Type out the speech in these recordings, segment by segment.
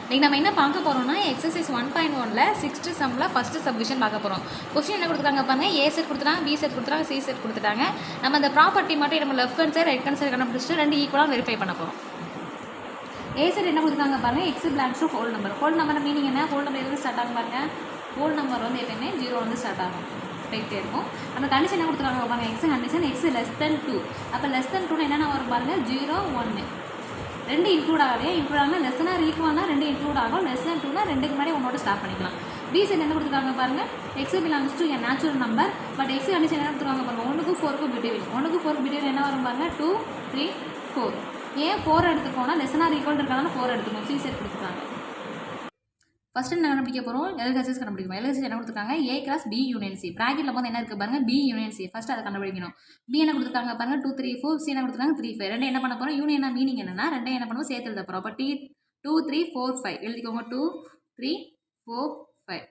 இன்றைக்கி நம்ம என்ன பார்க்க போகிறோம்னா எக்ஸசைஸ் 1.1ல் 6th சம்மில் ஃபஸ்ட்டு சப்டிவிஷன் பார்க்க போகிறோம். கொஸ்டின் என்ன கொடுத்துருக்காங்க பாருங்கள், ஏ செட் கொடுத்துட்டாங்க, பி செட் கொடுத்துட்டாங்க, சி செட் கொடுத்துட்டாங்க. நம்ம அந்த ப்ராப்பர்ட்டி மட்டும் நம்ம left hand side right hand side கண்டுபிடிச்சிட்டு ரெண்டு ஈக்குவலாக வெரிஃபை பண்ண போகிறோம். ஏ செட் என்ன கொடுத்துருக்காங்க பாருங்கள், X belongs to whole number. Whole number meaning என்ன, ஹோல் நம்பர் எதுவும் ஸ்டார்ட் ஆகும் பாருங்கள். ஹோல் நம்பர் வந்து எப்பயுமே 0 வந்து ஸ்டார்ட் ஆகும், போயிட்டே இருக்கும். அந்த கண்டிஷன் என்ன கொடுத்துருக்காங்க பாருங்கள், X condition X less than 2. அப்போ லெஸ் தென் 2 என்னென்ன வரும் பாருங்கள், 0 1 ரெண்டு இன்க்ளூட் ஆகலையே. இன்க்ளூட் ஆனால் லெஸ்னா ஈக்குவல்னா ரெண்டு இன்க்ளூட் ஆகும். லெஸ் தென் 2னா ரெண்டுக்கு முன்னாடி ஒன்னோட ஸ்டார்ட் பண்ணிக்கலாம். பி செட் என்ன கொடுத்துருக்காங்க பாருங்கள், X belongs to a natural number. But X condition என்ன கொடுத்துருக்காங்க பாருங்கள், 1க்கும் 4க்கும் பிட்வீன். 1க்கும் 4 பிட்வீன் என்ன வரும் பாருங்கள், 2 3 4. ஏன் 4 எடுத்துக்கோனா லெஸ்னா ஈக்குவல் இருக்காங்கன்னா 4 எடுத்துக்கணும். சி செட் கொடுத்துருக்காங்க. ஃபஸ்ட்டு என்ன கண்டுபிடிக்க போகிறோம், எல்ஹெச்எஸ் கண்டுபிடிக்கணும். எல்ஹெச்எஸ் என்ன கொடுத்துருக்காங்க, A cross B union C. ப்ராக்கெட்டில் வந்து என்ன இருக்குது பாருங்கள், பி யூனியன் சி. ஃபஸ்ட்டு அதை கண்டுபிடிக்கணும். பி என்ன கொடுத்துருக்காங்க பாருங்கள், 2 3 4. சி என்ன கொடுத்துருக்காங்க 3 5. ரெண்டு என்ன பண்ண போகிறோம், யூனியனா மீனிங் என்னன்னா ரெண்டு என்ன பண்ணுவோம் சேர்த்து எழுத போகிறோம். அப்போ 2 3 4 5 எழுதிக்கோங்க. 2 3 4 5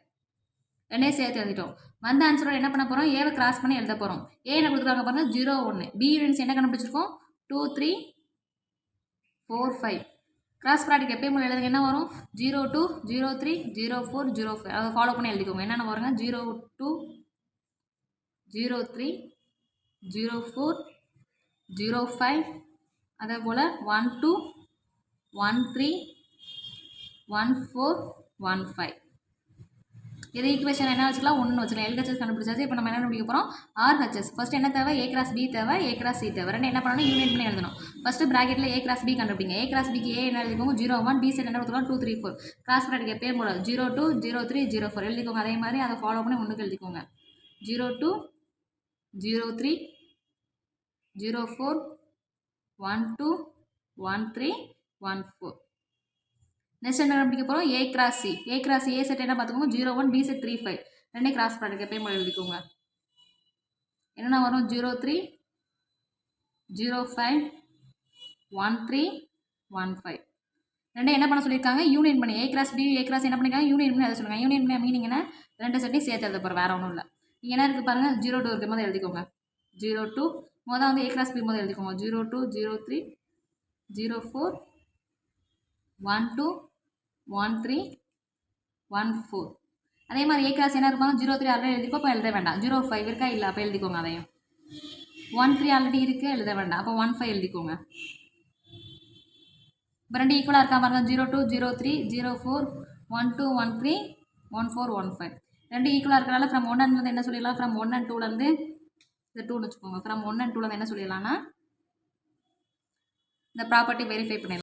ரெண்டையும் சேர்த்து எழுதிட்டோம். வந்த ஆன்சரோட என்ன பண்ண போகிறோம், ஏவை கிராஸ் பண்ணி எழுத போகிறோம். ஏ என்ன கொடுத்துருக்காங்க பாருங்கள் 0 1. பி யூனியன் சி என்ன கண்டுபிடிச்சிருக்கோம் 2 3 4 5. கிராஸ் ப்ராடக்ட் எப்பயும் போல எழுதுங்க. என்ன வரும் 0 2 0 3 0 4 0 5. அதை ஃபாலோ பண்ணி எழுதிக்கோங்க. என்னென்ன வருங்க 0 2 0 3 0 4 0 5. அதே போல் 1 2 1 3 1 4 1 5. இது ஈக்குவேஷன் என்ன வச்சுக்கலாம், 1 வச்சுக்கலாம். எல்ஹெச்எஸ் கண்டுபிடிச்சாச்சு. இப்போ நம்ம என்ன கண்டுபிடிக்க போகிறோம், ஆர்ஹெச்எஸ். ஃபஸ்ட்டு என்ன தேவை, ஏ கிராஸ் பி தேவை, ஏ கிராஸ் சி தேவை. ரெண்டு என்ன பண்ணணும், யூனியன் பண்ணி எழுதணும். ஃபஸ்ட்டு ப்ராக்கெட்டில் ஏ கிராஸ் பி கண்டுபிடிங்க. ஏ கிராஸ் பிக்கு ஏ என்ன எழுதிக்கோங்க 0 1. பி செட் என்ன கொடுத்துருக்கோம் 2 3 4. கிராஸ் ப்ராக்கெட் எப்பயும் போல 0 2 0 3 0 4 எழுதிக்கோங்க. அதே மாதிரி அதை ஃபாலோ பண்ணி ஒன்றுக்கு எழுதிக்கோங்க. 0 2 0 3 0 4 1 2 1 3 1 4. நெக்ஸ்ட் என்ன கண்டுபிடிக்க போகிறோம், A cross C. A cross C A set என்ன பார்த்துக்கோங்க 0 1. B set 3 5. ரெண்டே கிராஸ் ப்ராடக்ட் எப்பயும் போல எழுதிக்கோங்க. என்னென்ன வரும் 0 3 0 5 1 3 1 5. ரெண்டே என்ன பண்ண சொல்லியிருக்காங்க, யூனியன் பண்ணி. A cross B A cross என்ன பண்ணியிருக்காங்க, யூனியன் பண்ணி அதை சொல்லுங்கள். யூனியன் பண்ணி மீனிங் என்ன, ரெண்டு செட்டையும் சேர்த்து எழுத போகிறோம், வேறு ஒன்றும் இல்லை. நீங்கள் என்ன இருக்குது பாருங்கள் 0 2 இருக்கும் போது எழுதிக்கோங்க. 0 2 மொதல் வந்து ஏ கிராஸ் பி போது எழுதிக்கோங்க. 0 2 0 3 0 4 1 2 1 3 1 4. அதே மாதிரி ஏ கிராஸ் என்ன இருப்பாங்க 0 3 ஆல்ரெடி எழுதிப்போ, அப்போ எழுத வேண்டாம். 0 5 இருக்கா இல்லை, அப்போ எழுதிக்கோங்க. அதையும் 1 3 ஆல்ரெடி இருக்குது, எழுத வேண்டாம். அப்போ 1 5 எழுதிக்கோங்க. இப்போ ரெண்டு ஈக்குவலாக இருக்கா பாருங்க, 0 2 0 3 0 4 1 2 1 3 1 4 1 5. ரெண்டு ஈக்குவலாக இருக்கிறனால ஃப்ரம் 1 and என்ன சொல்லிடலாம், ஃப்ரம் 1 and 2லேருந்து இந்த 2ன்னு வச்சுக்கோங்க. ஃப்ரம் 1 and 2லேருந்து என்ன சொல்லிடலாம்னா இந்த ப்ராப்பர்ட்டி வெரிஃபை பண்ணிடலாம்.